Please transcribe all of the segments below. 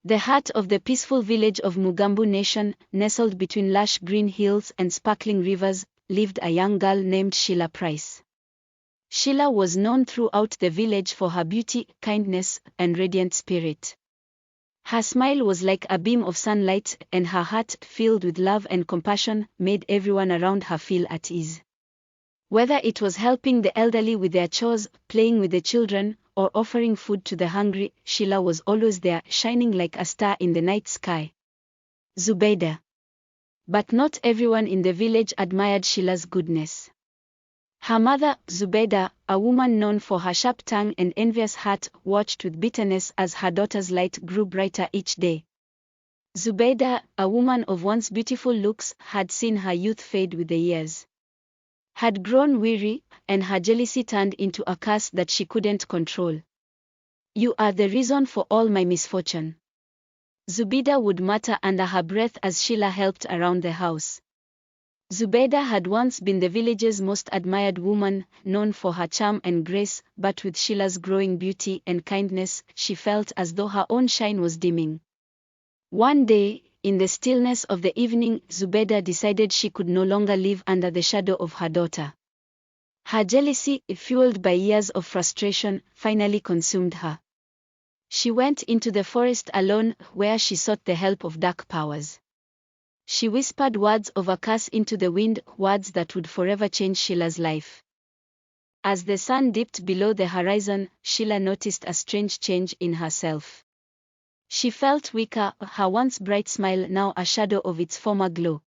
The heart of the peaceful village of Mugambu Nation, nestled between lush green hills and sparkling rivers, lived a young girl named Sheila Price. Sheila was known throughout the village for her beauty, kindness, and radiant spirit. Her smile was like a beam of sunlight, and her heart, filled with love and compassion, made everyone around her feel at ease. Whether it was helping the elderly with their chores, playing with the children, or offering food to the hungry, Sheila was always there, shining like a star in the night sky. Zubeda. But not everyone in the village admired Sheila's goodness. Her mother, Zubeda, a woman known for her sharp tongue and envious heart, watched with bitterness as her daughter's light grew brighter each day. Zubeda, a woman of once beautiful looks, had seen her youth fade with the years. Had grown weary, and her jealousy turned into a curse that she couldn't control. "You are the reason for all my misfortune," Zubeda would mutter under her breath as Sheila helped around the house. Zubeda had once been the village's most admired woman, known for her charm and grace, but with Sheila's growing beauty and kindness, she felt as though her own shine was dimming. One day, in the stillness of the evening, Zubeda decided she could no longer live under the shadow of her daughter. Her jealousy, fueled by years of frustration, finally consumed her. She went into the forest alone, where she sought the help of dark powers. She whispered words of a curse into the wind, words that would forever change Sheila's life. As the sun dipped below the horizon, Sheila noticed a strange change in herself. She felt weaker, her once bright smile now a shadow of its former glow.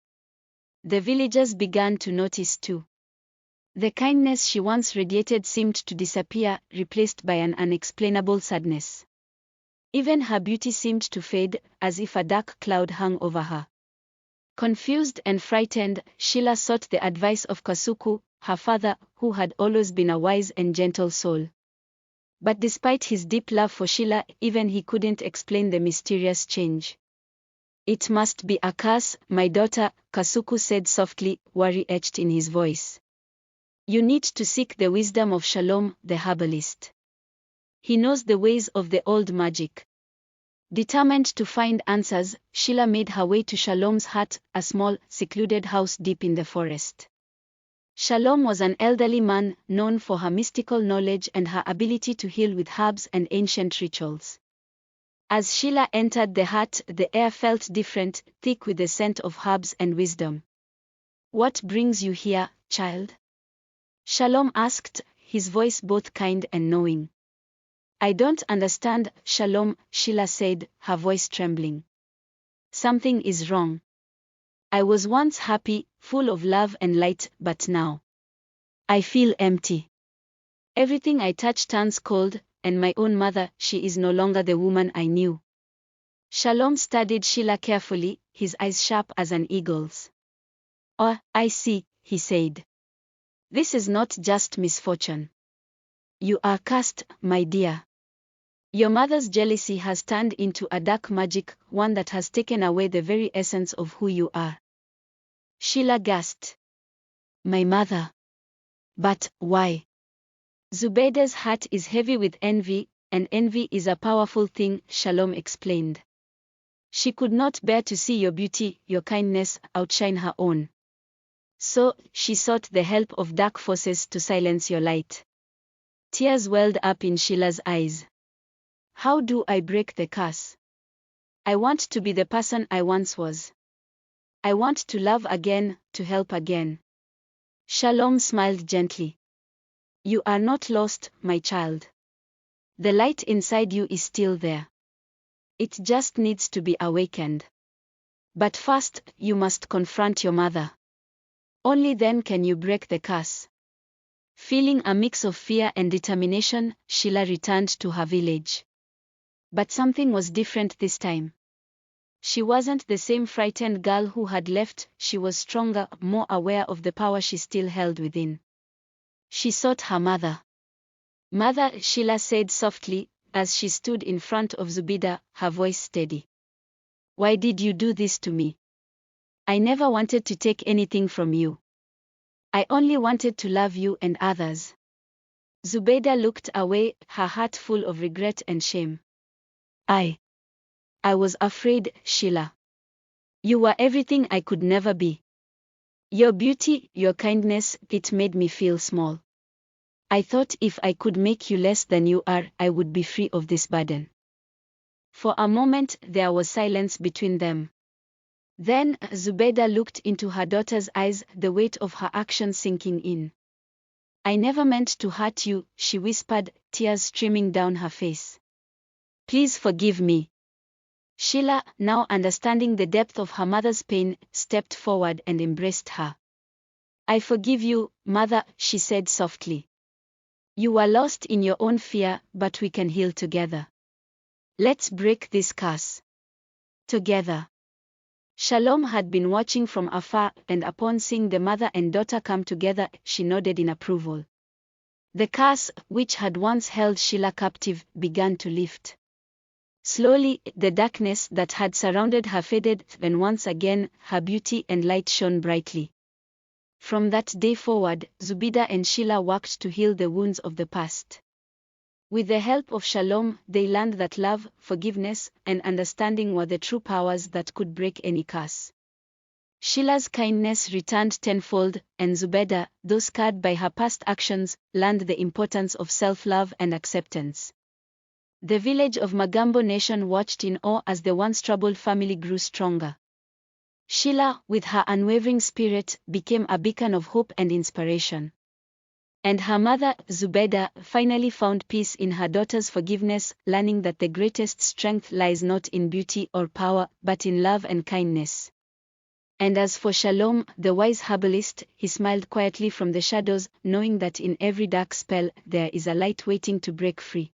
The villagers began to notice too. The kindness she once radiated seemed to disappear, replaced by an unexplainable sadness. Even her beauty seemed to fade, as if a dark cloud hung over her. Confused and frightened, Sheila sought the advice of Kasuku, her father, who had always been a wise and gentle soul. But despite his deep love for Sheila, even he couldn't explain the mysterious change. "It must be a curse, my daughter," Kasuku said softly, worry etched in his voice. "You need to seek the wisdom of Shalom, the herbalist. He knows the ways of the old magic." Determined to find answers, Sheila made her way to Shalom's hut, a small, secluded house deep in the forest. Shalom was an elderly man, known for her mystical knowledge and her ability to heal with herbs and ancient rituals. As Sheila entered the hut, the air felt different, thick with the scent of herbs and wisdom. "What brings you here, child?" Shalom asked, his voice both kind and knowing. "I don't understand, Shalom," Sheila said, her voice trembling. "Something is wrong. I was once happy, full of love and light, but now I feel empty. Everything I touch turns cold, and my own mother, she is no longer the woman I knew." Shalom studied Sheila carefully, his eyes sharp as an eagle's. "Oh, I see," he said. "This is not just misfortune. You are cursed, my dear. Your mother's jealousy has turned into a dark magic, one that has taken away the very essence of who you are." Sheila gasped. "My mother? But why?" "Zubeda's heart is heavy with envy, and envy is a powerful thing," Shalom explained. "She could not bear to see your beauty, your kindness, outshine her own. So, she sought the help of dark forces to silence your light." Tears welled up in Sheila's eyes. "How do I break the curse? I want to be the person I once was. I want to love again, to help again." Shalom smiled gently. "You are not lost, my child. The light inside you is still there. It just needs to be awakened. But first, you must confront your mother. Only then can you break the curse." Feeling a mix of fear and determination, Sheila returned to her village. But something was different this time. She wasn't the same frightened girl who had left, she was stronger, more aware of the power she still held within. She sought her mother. "Mother," Sheila said softly, as she stood in front of Zubeda, her voice steady. "Why did you do this to me? I never wanted to take anything from you. I only wanted to love you and others." Zubeda looked away, her heart full of regret and shame. I was afraid, Sheila. You were everything I could never be. Your beauty, your kindness, it made me feel small. I thought if I could make you less than you are, I would be free of this burden. For a moment, there was silence between them. Then, Zubeda looked into her daughter's eyes, the weight of her actions sinking in. I never meant to hurt you, she whispered, tears streaming down her face. Please forgive me. Sheila, now understanding the depth of her mother's pain, stepped forward and embraced her. I forgive you, mother, she said softly. You were lost in your own fear, but we can heal together. Let's break this curse. Together. Shalom had been watching from afar, and upon seeing the mother and daughter come together, she nodded in approval. The curse, which had once held Sheila captive, began to lift. Slowly, the darkness that had surrounded her faded, and once again, her beauty and light shone brightly. From that day forward, Zubeda and Sheila worked to heal the wounds of the past. With the help of Shalom, they learned that love, forgiveness, and understanding were the true powers that could break any curse. Sheila's kindness returned tenfold, and Zubeda, though scarred by her past actions, learned the importance of self-love and acceptance. The village of Mugambo Nation watched in awe as the once troubled family grew stronger. Sheila, with her unwavering spirit, became a beacon of hope and inspiration. And her mother, Zubeda, finally found peace in her daughter's forgiveness, learning that the greatest strength lies not in beauty or power, but in love and kindness. And as for Shalom, the wise herbalist, he smiled quietly from the shadows, knowing that in every dark spell, there is a light waiting to break free.